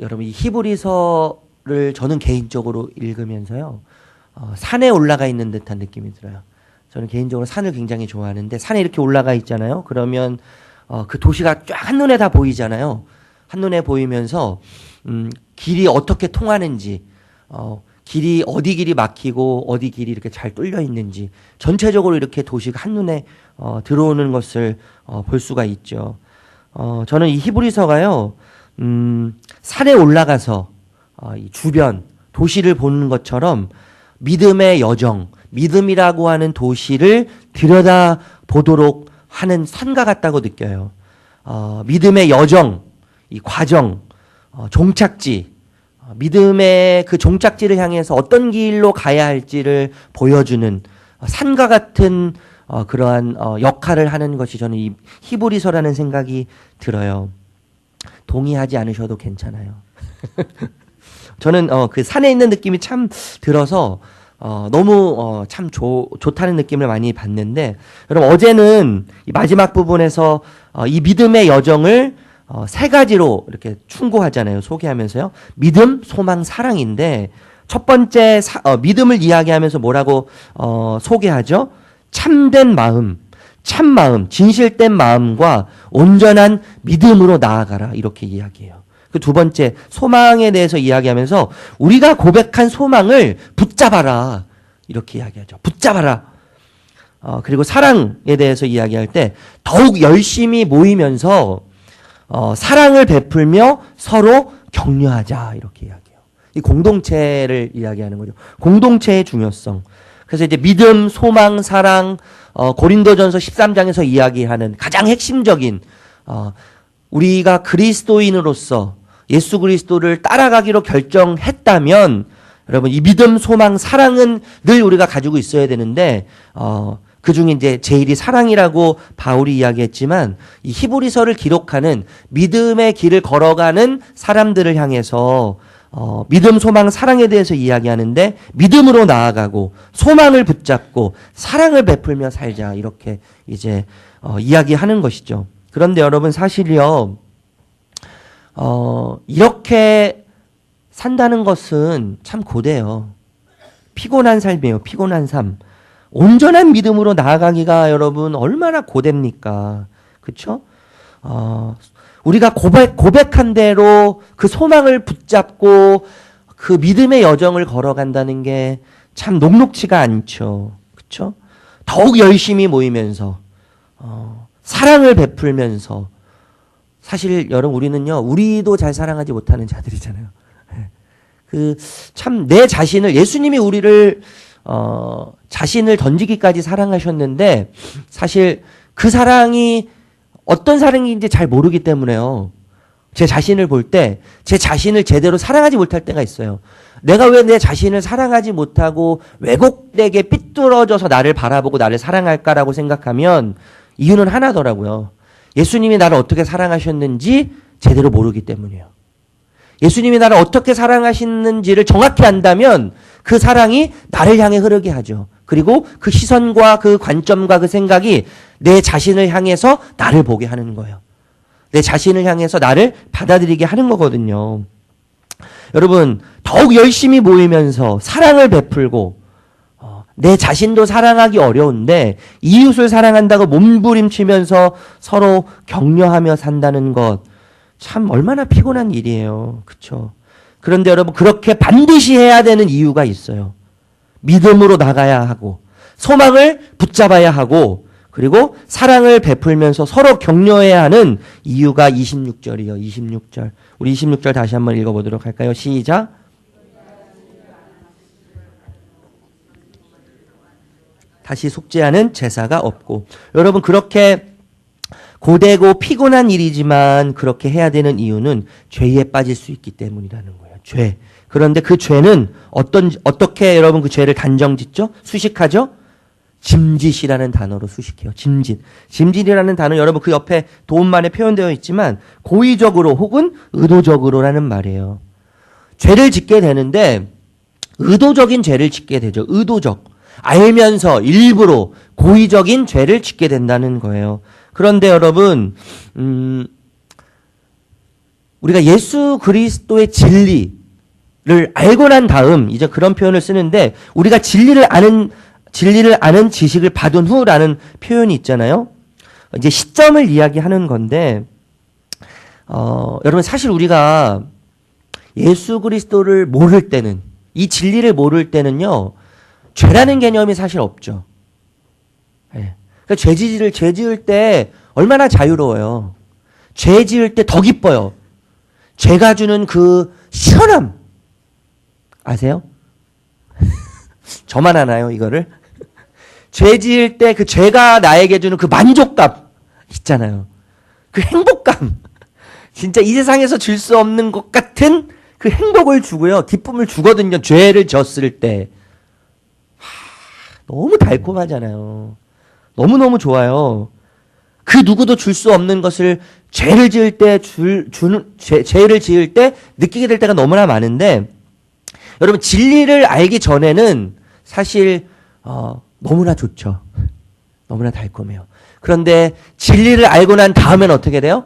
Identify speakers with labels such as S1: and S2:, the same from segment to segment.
S1: 여러분 이 히브리서를 저는 개인적으로 읽으면서요. 산에 올라가 있는 듯한 느낌이 들어요. 저는 개인적으로 산을 굉장히 좋아하는데 산에 이렇게 올라가 있잖아요. 그러면 그 도시가 쫙 한눈에 다 보이잖아요. 한눈에 보이면서 길이 어떻게 통하는지, 어디 길이 막히고 어디 길이 이렇게 잘 뚫려 있는지 전체적으로 이렇게 도시가 한눈에 들어오는 것을 볼 수가 있죠. 저는 이 히브리서가요. 산에 올라가서 이 주변 도시를 보는 것처럼 믿음의 여정, 믿음이라고 하는 도시를 들여다보도록 하는 산과 같다고 느껴요. 믿음의 여정, 이 과정, 종착지, 믿음의 그 종착지를 향해서 어떤 길로 가야 할지를 보여주는 산과 같은 그러한 역할을 하는 것이 저는 이 히브리서라는 생각이 들어요. 동의하지 않으셔도 괜찮아요. 저는 그 산에 있는 느낌이 참 들어서 너무 참 좋다는 느낌을 많이 받는데, 여러분 어제는 이 마지막 부분에서 이 믿음의 여정을 세 가지로 이렇게 충고하잖아요. 소개하면서요. 믿음, 소망, 사랑인데 첫 번째 믿음을 이야기하면서 뭐라고 소개하죠? 참된 마음, 참 마음, 진실된 마음과 온전한 믿음으로 나아가라 이렇게 이야기해요. 그 두 번째 소망에 대해서 이야기하면서 우리가 고백한 소망을 붙잡아라 이렇게 이야기하죠. 붙잡아라. 그리고 사랑에 대해서 이야기할 때 더욱 열심히 모이면서 사랑을 베풀며 서로 격려하자 이렇게 이야기해요. 이 공동체를 이야기하는 거죠. 공동체의 중요성. 그래서 이제 믿음, 소망, 사랑, 고린도전서 13장에서 이야기하는 가장 핵심적인 우리가 그리스도인으로서 예수 그리스도를 따라가기로 결정했다면 여러분 이 믿음, 소망, 사랑은 늘 우리가 가지고 있어야 되는데 그중에 이제 제일이 사랑이라고 바울이 이야기했지만 이 히브리서를 기록하는 믿음의 길을 걸어가는 사람들을 향해서 믿음, 소망, 사랑에 대해서 이야기하는데 믿음으로 나아가고 소망을 붙잡고 사랑을 베풀며 살자 이렇게 이제 이야기하는 것이죠. 그런데 여러분 사실요 이렇게 산다는 것은 참 고돼요. 피곤한 삶이에요. 피곤한 삶. 온전한 믿음으로 나아가기가 여러분 얼마나 고됩니까? 그렇죠? 우리가 고백한 대로 그 소망을 붙잡고 그 믿음의 여정을 걸어간다는 게 참 녹록지가 않죠. 그렇죠? 더욱 열심히 모이면서 사랑을 베풀면서 사실 여러분 우리는요 우리도 잘 사랑하지 못하는 자들이잖아요. 그 참 내 자신을 예수님이 우리를 자신을 던지기까지 사랑하셨는데 사실 그 사랑이 어떤 사랑인지 잘 모르기 때문에요. 제 자신을 볼 때 제 자신을 제대로 사랑하지 못할 때가 있어요. 내가 왜 내 자신을 사랑하지 못하고 왜곡되게 삐뚤어져서 나를 바라보고 나를 사랑할까라고 생각하면 이유는 하나더라고요. 예수님이 나를 어떻게 사랑하셨는지 제대로 모르기 때문이에요. 예수님이 나를 어떻게 사랑하시는지를 정확히 안다면 그 사랑이 나를 향해 흐르게 하죠. 그리고 그 시선과 그 관점과 그 생각이 내 자신을 향해서 나를 보게 하는 거예요. 내 자신을 향해서 나를 받아들이게 하는 거거든요. 여러분 더욱 열심히 모이면서 사랑을 베풀고 내 자신도 사랑하기 어려운데 이웃을 사랑한다고 몸부림치면서 서로 격려하며 산다는 것 참 얼마나 피곤한 일이에요. 그렇죠? 그런데 여러분 그렇게 반드시 해야 되는 이유가 있어요. 믿음으로 나가야 하고 소망을 붙잡아야 하고 그리고 사랑을 베풀면서 서로 격려해야 하는 이유가 26절이요. 26절. 우리 26절 다시 한번 읽어보도록 할까요? 시작. 다시 속죄하는 제사가 없고. 여러분 그렇게 고되고 피곤한 일이지만 그렇게 해야 되는 이유는 죄에 빠질 수 있기 때문이라는 거예요. 죄. 그런데 그 죄는 어떻게 여러분 그 죄를 단정짓죠? 수식하죠? 짐짓이라는 단어로 수식해요. 짐짓. 짐짓이라는 단어 여러분 그 옆에 도움만에 표현되어 있지만 고의적으로 혹은 의도적으로라는 말이에요. 죄를 짓게 되는데 의도적인 죄를 짓게 되죠. 의도적. 알면서 일부러 고의적인 죄를 짓게 된다는 거예요. 그런데 여러분 우리가 예수 그리스도의 진리를 알고 난 다음 이제 그런 표현을 쓰는데 우리가 진리를 아는 지식을 받은 후라는 표현이 있잖아요. 이제 시점을 이야기하는 건데 여러분 사실 우리가 예수 그리스도를 모를 때는 이 진리를 모를 때는요. 죄라는 개념이 사실 없죠. 네. 그러니까 죄 지을 때 얼마나 자유로워요. 죄 지을 때 더 기뻐요. 죄가 주는 그 시원함 아세요? 저만 아나요 이거를? 죄 지을 때 그 죄가 나에게 주는 그 만족감 있잖아요. 그 행복감. 진짜 이 세상에서 줄 수 없는 것 같은 그 행복을 주고요. 기쁨을 주거든요. 죄를 졌을 때. 너무 달콤하잖아요. 너무너무 좋아요. 그 누구도 줄 수 없는 것을 죄를 지을 때 죄를 지을 때 느끼게 될 때가 너무나 많은데 여러분 진리를 알기 전에는 사실 너무나 좋죠. 너무나 달콤해요. 그런데 진리를 알고 난 다음엔 어떻게 돼요?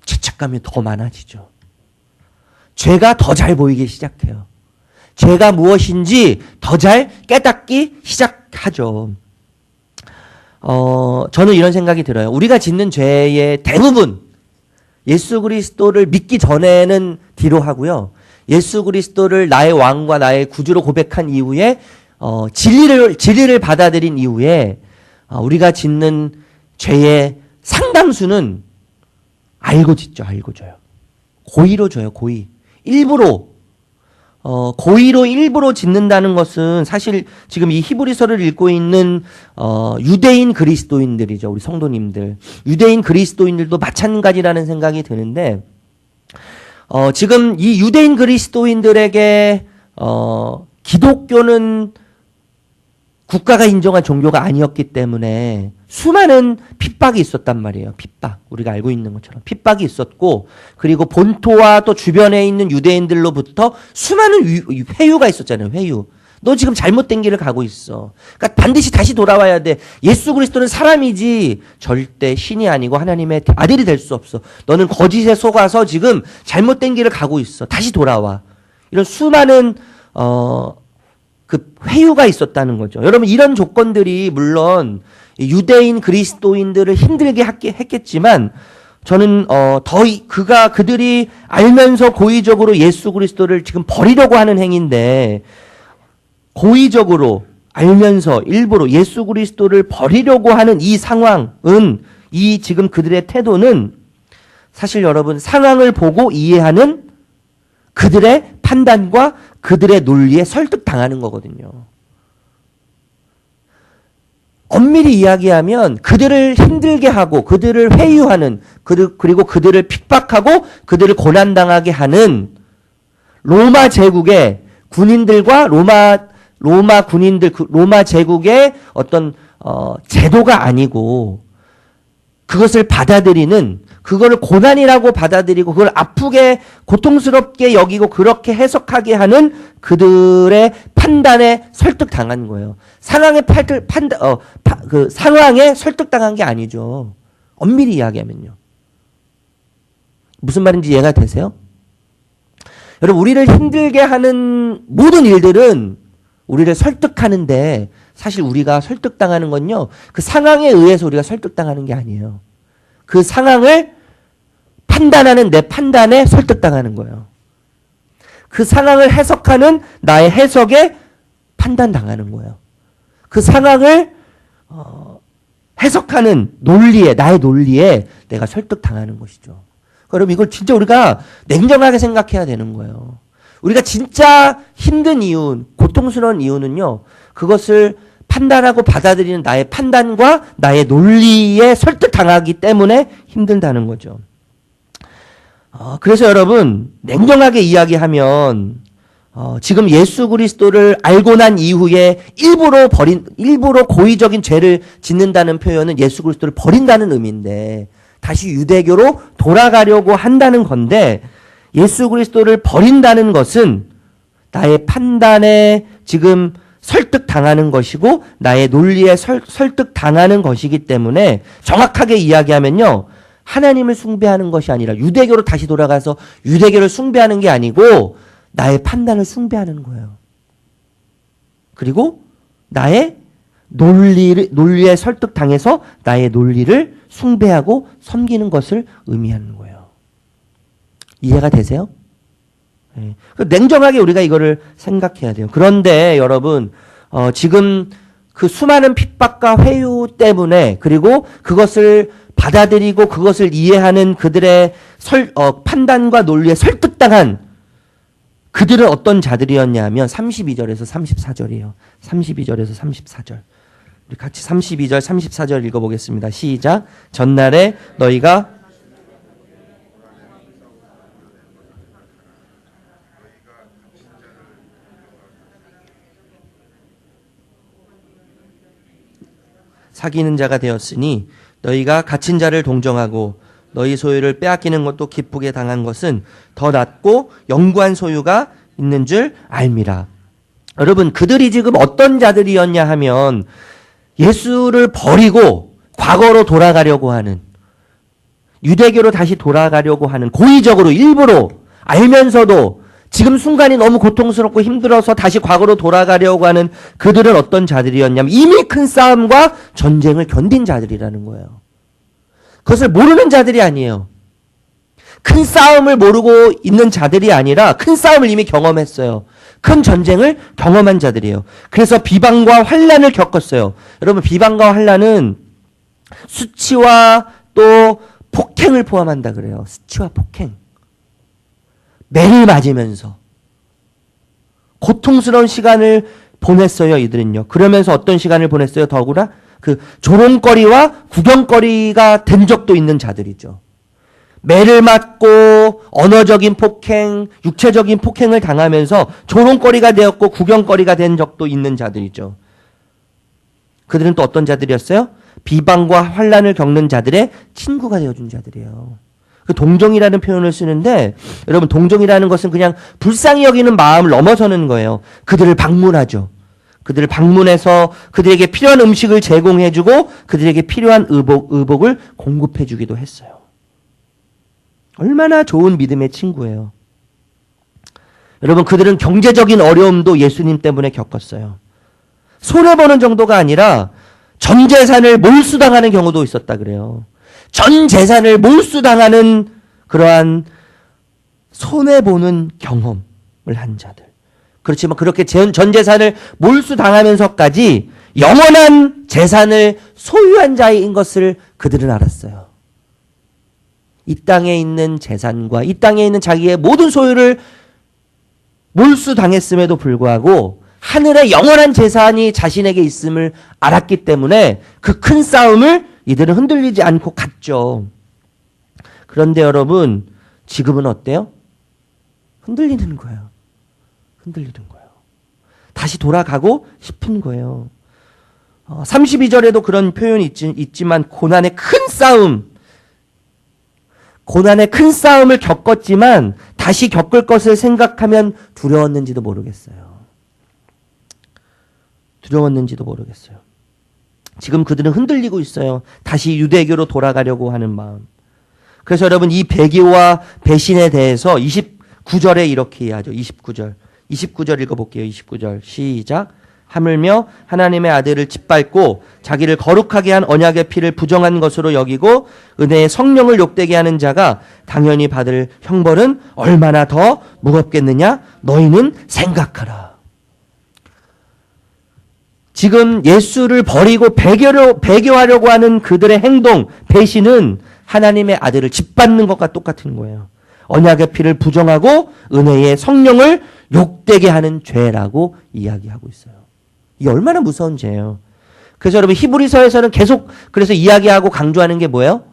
S1: 죄책감이 더 많아지죠. 죄가 더 잘 보이기 시작해요. 죄가 무엇인지 더 잘 깨닫기 시작하죠. 저는 이런 생각이 들어요. 우리가 짓는 죄의 대부분 예수 그리스도를 믿기 전에는 뒤로 하고요. 예수 그리스도를 나의 왕과 나의 구주로 고백한 이후에 진리를 받아들인 이후에 우리가 짓는 죄의 상당수는 알고 짓죠. 알고 져요. 고의로 져요. 고의. 고의로 일부러 짓는다는 것은 사실 지금 이 히브리서를 읽고 있는 유대인 그리스도인들이죠. 우리 성도님들. 유대인 그리스도인들도 마찬가지라는 생각이 드는데 지금 이 유대인 그리스도인들에게 기독교는 국가가 인정한 종교가 아니었기 때문에 수많은 핍박이 있었단 말이에요. 핍박. 우리가 알고 있는 것처럼 핍박이 있었고 그리고 본토와 또 주변에 있는 유대인들로부터 수많은 회유가 있었잖아요. 회유. 너 지금 잘못된 길을 가고 있어. 그러니까 반드시 다시 돌아와야 돼. 예수 그리스도는 사람이지 절대 신이 아니고 하나님의 아들이 될 수 없어. 너는 거짓에 속아서 지금 잘못된 길을 가고 있어. 다시 돌아와. 이런 수많은 그 회유가 있었다는 거죠. 여러분 이런 조건들이 물론 유대인 그리스도인들을 힘들게 했겠지만 저는 그들이 알면서 고의적으로 예수 그리스도를 지금 버리려고 하는 행위인데 고의적으로 알면서 일부러 예수 그리스도를 버리려고 하는 이 상황은 이 지금 그들의 태도는 사실 여러분 상황을 보고 이해하는 그들의 판단과 그들의 논리에 설득당하는 거거든요. 엄밀히 이야기하면 그들을 힘들게 하고 그들을 회유하는 그리고 그들을 핍박하고 그들을 고난당하게 하는 로마 제국의 군인들과 로마 군인들 로마 제국의 어떤 제도가 아니고 그것을 받아들이는 그거를 고난이라고 받아들이고 그걸 아프게 고통스럽게 여기고 그렇게 해석하게 하는 그들의 판단에 설득당한 거예요. 상황에 상황에 설득당한 게 아니죠. 엄밀히 이야기하면요. 무슨 말인지 이해가 되세요? 여러분 우리를 힘들게 하는 모든 일들은 우리를 설득하는데 사실 우리가 설득당하는 건요. 그 상황에 의해서 우리가 설득당하는 게 아니에요. 그 상황을 판단하는 내 판단에 설득당하는 거예요. 그 상황을 해석하는 나의 해석에 판단당하는 거예요. 그 상황을 해석하는 나의 논리에 내가 설득당하는 것이죠. 여러분 이걸 진짜 우리가 냉정하게 생각해야 되는 거예요. 우리가 진짜 힘든 이유, 고통스러운 이유는요. 그것을 판단하고 받아들이는 나의 판단과 나의 논리에 설득당하기 때문에 힘들다는 거죠. 그래서 여러분 냉정하게 이야기하면 지금 예수 그리스도를 알고 난 이후에 일부러 고의적인 죄를 짓는다는 표현은 예수 그리스도를 버린다는 의미인데 다시 유대교로 돌아가려고 한다는 건데 예수 그리스도를 버린다는 것은 나의 판단에 지금 설득당하는 것이고 나의 논리에 설득당하는 것이기 때문에 정확하게 이야기하면요. 하나님을 숭배하는 것이 아니라 유대교로 다시 돌아가서 유대교를 숭배하는 게 아니고 나의 판단을 숭배하는 거예요. 그리고 나의 논리에 설득당해서 나의 논리를 숭배하고 섬기는 것을 의미하는 거예요. 이해가 되세요? 네. 냉정하게 우리가 이거를 생각해야 돼요. 그런데 여러분 지금 그 수많은 핍박과 회유 때문에 그리고 그것을 받아들이고 그것을 이해하는 그들의 판단과 논리에 설득당한 그들은 어떤 자들이었냐면 32절에서 34절이에요. 32절에서 34절. 우리 같이 32절, 34절 읽어보겠습니다. 시작. 전날에 너희가 사귀는 자가 되었으니 너희가 갇힌 자를 동정하고 너희 소유를 빼앗기는 것도 기쁘게 당한 것은 더 낫고 영구한 소유가 있는 줄 알미라. 여러분, 그들이 지금 어떤 자들이었냐 하면 예수를 버리고 과거로 돌아가려고 하는, 유대교로 다시 돌아가려고 하는, 고의적으로 일부러 알면서도 지금 순간이 너무 고통스럽고 힘들어서 다시 과거로 돌아가려고 하는 그들은 어떤 자들이었냐면 이미 큰 싸움과 전쟁을 견딘 자들이라는 거예요. 그것을 모르는 자들이 아니에요. 큰 싸움을 모르고 있는 자들이 아니라 큰 싸움을 이미 경험했어요. 큰 전쟁을 경험한 자들이에요. 그래서 비방과 환난을 겪었어요. 여러분, 비방과 환난은 수치와 또 폭행을 포함한다 그래요. 수치와 폭행. 매를 맞으면서 고통스러운 시간을 보냈어요. 이들은요. 그러면서 어떤 시간을 보냈어요? 더구나 그 조롱거리와 구경거리가 된 적도 있는 자들이죠. 매를 맞고 언어적인 폭행, 육체적인 폭행을 당하면서 조롱거리가 되었고 구경거리가 된 적도 있는 자들이죠. 그들은 또 어떤 자들이었어요? 비방과 환난을 겪는 자들의 친구가 되어준 자들이에요. 그 동정이라는 표현을 쓰는데 여러분, 동정이라는 것은 그냥 불쌍히 여기는 마음을 넘어서는 거예요. 그들을 방문하죠. 그들을 방문해서 그들에게 필요한 음식을 제공해주고 그들에게 필요한 의복을 공급해주기도 했어요. 얼마나 좋은 믿음의 친구예요. 여러분, 그들은 경제적인 어려움도 예수님 때문에 겪었어요. 손해보는 정도가 아니라 전 재산을 몰수당하는 경우도 있었다 그래요. 전 재산을 몰수당하는 그러한 손해보는 경험을 한 자들. 그렇지만 그렇게 전 재산을 몰수당하면서까지 영원한 재산을 소유한 자인 것을 그들은 알았어요. 이 땅에 있는 재산과 이 땅에 있는 자기의 모든 소유를 몰수당했음에도 불구하고 하늘의 영원한 재산이 자신에게 있음을 알았기 때문에 그 큰 싸움을 이들은 흔들리지 않고 갔죠. 그런데 여러분, 지금은 어때요? 흔들리는 거예요. 흔들리는 거예요. 다시 돌아가고 싶은 거예요. 32절에도 그런 표현이 있지만 고난의 큰 싸움을 겪었지만 다시 겪을 것을 생각하면 두려웠는지도 모르겠어요. 지금 그들은 흔들리고 있어요. 다시 유대교로 돌아가려고 하는 마음. 그래서 여러분, 이 배교와 배신에 대해서 29절에 이렇게 이해하죠. 29절 읽어볼게요. 29절 시작. 하물며 하나님의 아들을 짓밟고 자기를 거룩하게 한 언약의 피를 부정한 것으로 여기고 은혜의 성령을 욕되게 하는 자가 당연히 받을 형벌은 얼마나 더 무겁겠느냐? 너희는 생각하라. 지금 예수를 버리고 배교하려고 하는 그들의 행동, 배신은 하나님의 아들을 짓밟는 것과 똑같은 거예요. 언약의 피를 부정하고 은혜의 성령을 욕되게 하는 죄라고 이야기하고 있어요. 이게 얼마나 무서운 죄예요. 그래서 여러분, 히브리서에서는 계속 그래서 이야기하고 강조하는 게 뭐예요?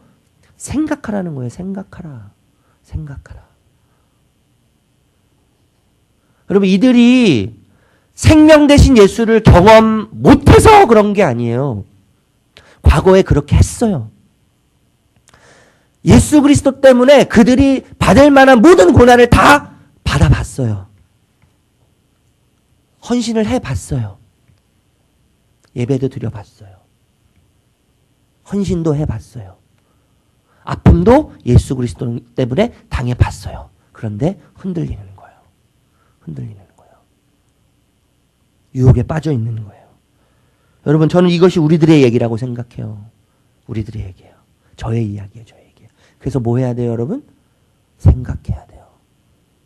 S1: 생각하라는 거예요. 생각하라. 여러분, 이들이 생명 대신 예수를 경험 못해서 그런 게 아니에요. 과거에 그렇게 했어요. 예수 그리스도 때문에 그들이 받을 만한 모든 고난을 다 받아봤어요. 헌신을 해봤어요. 예배도 드려봤어요. 헌신도 해봤어요. 아픔도 예수 그리스도 때문에 당해봤어요. 그런데 흔들리는 거예요. 흔들리는 거예요. 유혹에 빠져 있는 거예요. 여러분, 저는 이것이 우리들의 얘기라고 생각해요. 우리들의 얘기예요. 저의 이야기예요. 저의 얘기예요. 그래서 뭐 해야 돼요, 여러분? 생각해야 돼요.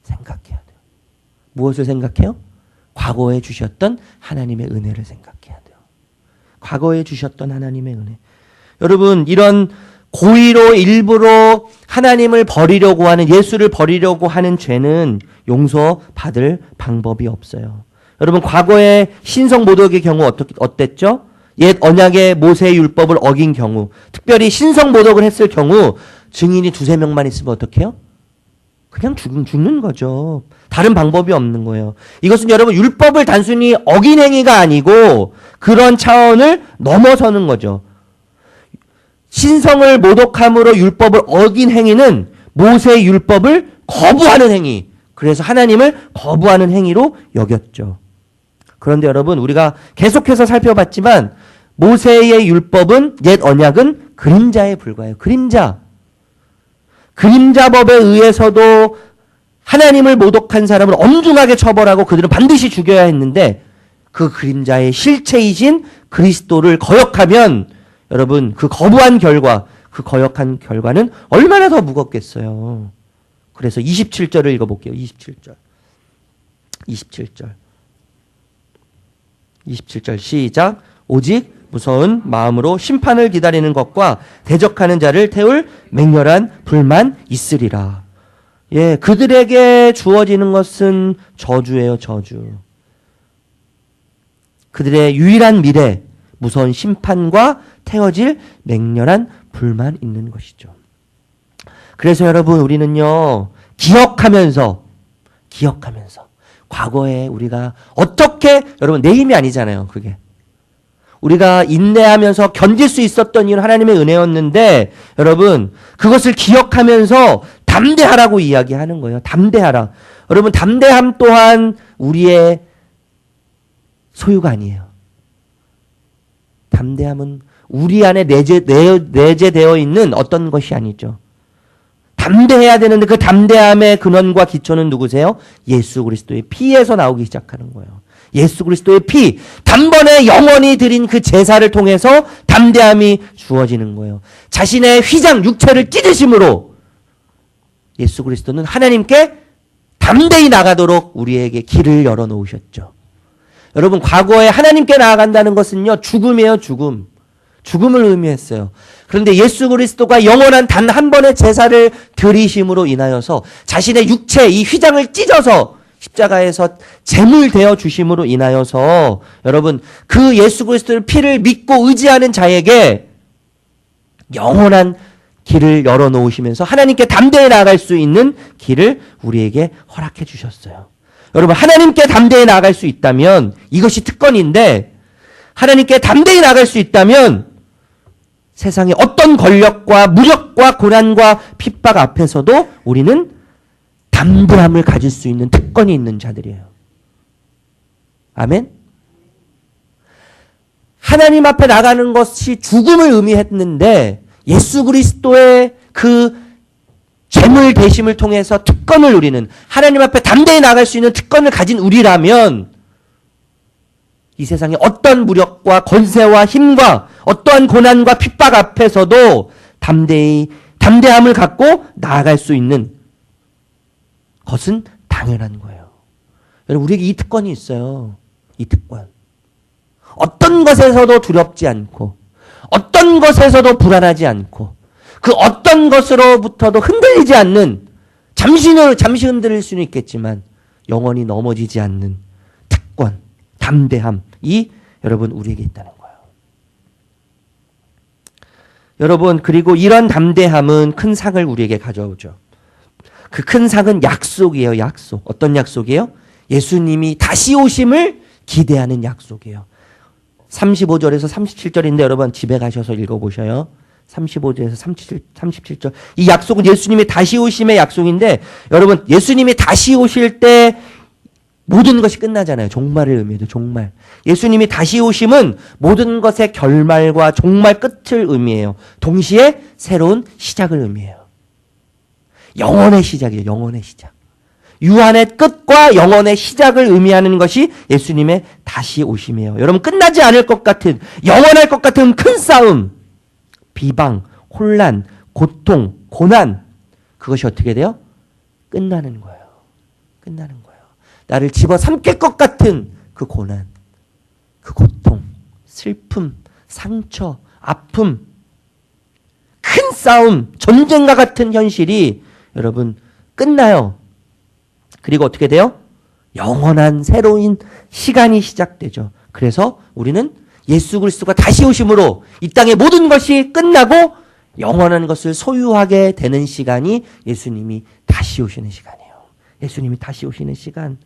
S1: 생각해야 돼요. 무엇을 생각해요? 과거에 주셨던 하나님의 은혜를 생각해야 돼요. 과거에 주셨던 하나님의 은혜. 여러분, 이런 고의로 일부러 하나님을 버리려고 하는, 예수를 버리려고 하는 죄는 용서받을 방법이 없어요. 여러분, 과거에 신성 모독의 경우 어땠죠? 옛 언약의 모세의 율법을 어긴 경우, 특별히 신성 모독을 했을 경우 증인이 2-3명만 있으면 어떡해요? 그냥 죽는 거죠. 다른 방법이 없는 거예요. 이것은 여러분, 율법을 단순히 어긴 행위가 아니고 그런 차원을 넘어서는 거죠. 신성을 모독함으로 율법을 어긴 행위는 모세의 율법을 거부하는 행위, 그래서 하나님을 거부하는 행위로 여겼죠. 그런데 여러분, 우리가 계속해서 살펴봤지만 모세의 율법은, 옛 언약은 그림자에 불과해요. 그림자법에 의해서도 하나님을 모독한 사람을 엄중하게 처벌하고 그들은 반드시 죽여야 했는데, 그 그림자의 실체이신 그리스도를 거역하면 여러분, 그 거부한 결과, 그 거역한 결과는 얼마나 더 무겁겠어요. 그래서 27절을 읽어볼게요. 27절 시작. 오직 무서운 마음으로 심판을 기다리는 것과 대적하는 자를 태울 맹렬한 불만 있으리라. 예, 그들에게 주어지는 것은 저주예요, 저주. 그들의 유일한 미래, 무서운 심판과 태워질 맹렬한 불만 있는 것이죠. 그래서 여러분, 우리는요, 기억하면서 과거에 우리가 어떻게, 여러분, 내 힘이 아니잖아요, 그게. 우리가 인내하면서 견딜 수 있었던 일은 하나님의 은혜였는데, 여러분, 그것을 기억하면서 담대하라고 이야기하는 거예요. 담대하라. 여러분, 담대함 또한 우리의 소유가 아니에요. 담대함은 우리 안에 내재되어 있는 어떤 것이 아니죠. 담대해야 되는데 그 담대함의 근원과 기초는 누구세요? 예수 그리스도의 피에서 나오기 시작하는 거예요. 예수 그리스도의 피, 단번에 영원히 드린 그 제사를 통해서 담대함이 주어지는 거예요. 자신의 휘장, 육체를 찢으심으로 예수 그리스도는 하나님께 담대히 나가도록 우리에게 길을 열어놓으셨죠. 여러분, 과거에 하나님께 나아간다는 것은요, 죽음이에요, 죽음. 죽음을 의미했어요. 그런데 예수 그리스도가 영원한 단 한 번의 제사를 드리심으로 인하여서 자신의 육체, 이 휘장을 찢어서 십자가에서 제물되어 주심으로 인하여서 여러분, 그 예수 그리스도의 피를 믿고 의지하는 자에게 영원한 길을 열어놓으시면서 하나님께 담대히 나아갈 수 있는 길을 우리에게 허락해 주셨어요. 여러분, 하나님께 담대히 나아갈 수 있다면, 이것이 특권인데, 하나님께 담대히 나아갈 수 있다면 세상의 어떤 권력과 무력과 고난과 핍박 앞에서도 우리는 담대함을 가질 수 있는 특권이 있는 자들이에요. 아멘? 하나님 앞에 나가는 것이 죽음을 의미했는데 예수 그리스도의 그 제물 대심을 통해서 특권을 누리는, 하나님 앞에 담대히 나갈 수 있는 특권을 가진 우리라면 이 세상의 어떤 무력과 권세와 힘과 어떠한 고난과 핍박 앞에서도 담대함을 갖고 나아갈 수 있는 것은 당연한 거예요. 여러분, 우리에게 이 특권이 있어요. 이 특권. 어떤 것에서도 두렵지 않고, 어떤 것에서도 불안하지 않고, 그 어떤 것으로부터도 흔들리지 않는, 잠시 흔들릴 수는 있겠지만 영원히 넘어지지 않는 특권, 담대함이 여러분 우리에게 있다는 거예요. 여러분, 그리고 이런 담대함은 큰 상을 우리에게 가져오죠. 그 큰 상은 약속이에요. 약속. 어떤 약속이에요? 예수님이 다시 오심을 기대하는 약속이에요. 35절에서 37절인데 여러분 집에 가셔서 읽어보셔요. 35절에서 37절. 이 약속은 예수님이 다시 오심의 약속인데, 여러분, 예수님이 다시 오실 때 모든 것이 끝나잖아요. 종말을 의미해도 종말. 예수님이 다시 오심은 모든 것의 결말과 종말 끝을 의미해요. 동시에 새로운 시작을 의미해요. 영원의 시작이에요. 영원의 시작. 유한의 끝과 영원의 시작을 의미하는 것이 예수님의 다시 오심이에요. 여러분, 끝나지 않을 것 같은, 영원할 것 같은 큰 싸움, 비방, 혼란, 고통, 고난, 그것이 어떻게 돼요? 끝나는 거예요. 끝나는 거예요. 나를 집어삼킬 것 같은 그 고난, 그 고통, 슬픔, 상처, 아픔, 큰 싸움, 전쟁과 같은 현실이 여러분 끝나요. 그리고 어떻게 돼요? 영원한 새로운 시간이 시작되죠. 그래서 우리는 예수 그리스도가 다시 오심으로 이 땅의 모든 것이 끝나고 영원한 것을 소유하게 되는 시간이 예수님이 다시 오시는 시간이에요. 예수님이 다시 오시는 시간.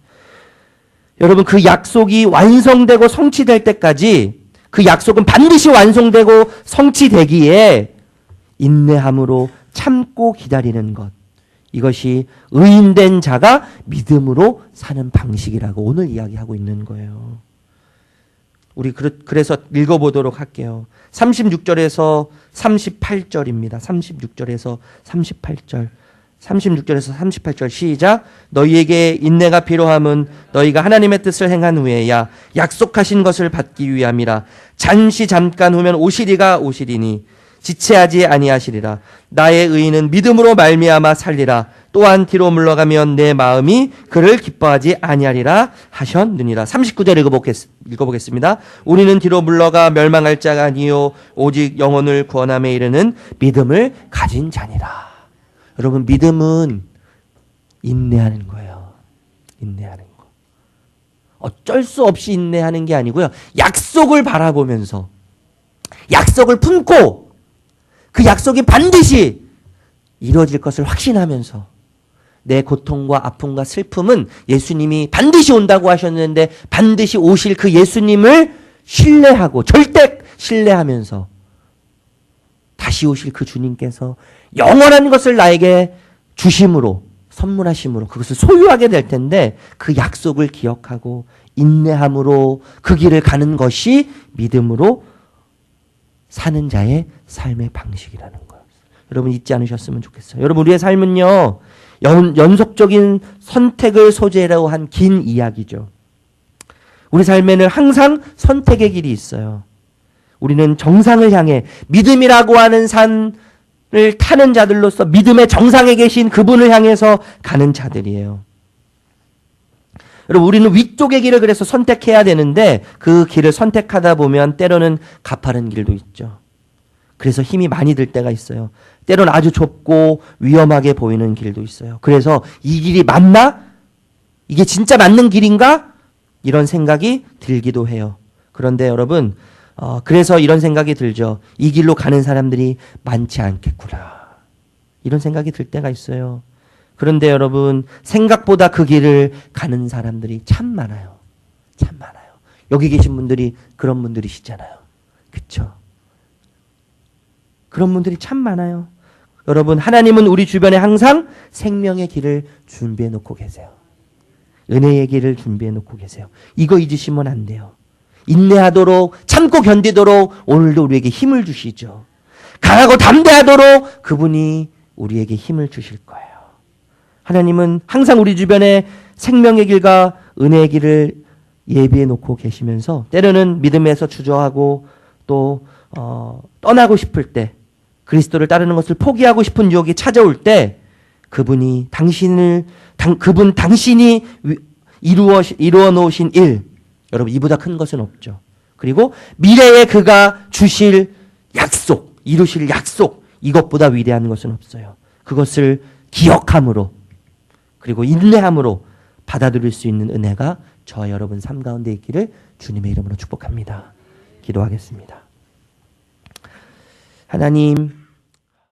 S1: 여러분, 그 약속이 완성되고 성취될 때까지, 그 약속은 반드시 완성되고 성취되기에 인내함으로 참고 기다리는 것, 이것이 의인된 자가 믿음으로 사는 방식이라고 오늘 이야기하고 있는 거예요. 우리 그래서 읽어보도록 할게요. 36절에서 38절입니다. 36절에서 38절. 36절에서 38절 시작. 너희에게 인내가 필요함은 너희가 하나님의 뜻을 행한 후에야 약속하신 것을 받기 위함이라. 잠깐 후면 오시리가 오시리니 지체하지 아니하시리라. 나의 의인은 믿음으로 말미암아 살리라. 또한 뒤로 물러가면 내 마음이 그를 기뻐하지 아니하리라 하셨느니라. 39절 읽어보겠습니다. 우리는 뒤로 물러가 멸망할 자가 아니요 오직 영혼을 구원함에 이르는 믿음을 가진 자니라. 여러분, 믿음은 인내하는 거예요. 인내하는 거. 어쩔 수 없이 인내하는 게 아니고요. 약속을 바라보면서, 약속을 품고 그 약속이 반드시 이루어질 것을 확신하면서, 내 고통과 아픔과 슬픔은 예수님이 반드시 온다고 하셨는데 반드시 오실 그 예수님을 신뢰하고, 절대 신뢰하면서, 다시 오실 그 주님께서 영원한 것을 나에게 주심으로, 선물하심으로 그것을 소유하게 될 텐데 그 약속을 기억하고 인내함으로 그 길을 가는 것이 믿음으로 사는 자의 삶의 방식이라는 거예요. 여러분, 잊지 않으셨으면 좋겠어요. 여러분, 우리의 삶은요, 연속적인 선택을 소재로 한 긴 이야기죠. 우리 삶에는 항상 선택의 길이 있어요. 우리는 정상을 향해 믿음이라고 하는 산을 타는 자들로서 믿음의 정상에 계신 그분을 향해서 가는 자들이에요. 여러분, 우리는 위쪽의 길을 그래서 선택해야 되는데 그 길을 선택하다 보면 때로는 가파른 길도 있죠. 그래서 힘이 많이 들 때가 있어요. 때로는 아주 좁고 위험하게 보이는 길도 있어요. 그래서 이 길이 맞나? 이게 진짜 맞는 길인가? 이런 생각이 들기도 해요. 그런데 여러분, 그래서 이런 생각이 들죠. 이 길로 가는 사람들이 많지 않겠구나. 이런 생각이 들 때가 있어요. 그런데 여러분, 생각보다 그 길을 가는 사람들이 참 많아요. 참 많아요. 여기 계신 분들이 그런 분들이시잖아요. 그쵸? 그런 분들이 참 많아요. 여러분, 하나님은 우리 주변에 항상 생명의 길을 준비해 놓고 계세요. 은혜의 길을 준비해 놓고 계세요. 이거 잊으시면 안 돼요. 인내하도록, 참고 견디도록 오늘도 우리에게 힘을 주시죠. 강하고 담대하도록 그분이 우리에게 힘을 주실 거예요. 하나님은 항상 우리 주변에 생명의 길과 은혜의 길을 예비해 놓고 계시면서 때로는 믿음에서 주저하고 또 떠나고 싶을 때, 그리스도를 따르는 것을 포기하고 싶은 유혹이 찾아올 때 그분이 당신이 이루어 놓으신 일, 여러분, 이보다 큰 것은 없죠. 그리고 미래에 그가 주실 약속, 이루실 약속, 이것보다 위대한 것은 없어요. 그것을 기억함으로 그리고 인내함으로 받아들일 수 있는 은혜가 저와 여러분 삶 가운데 있기를 주님의 이름으로 축복합니다. 기도하겠습니다. 하나님,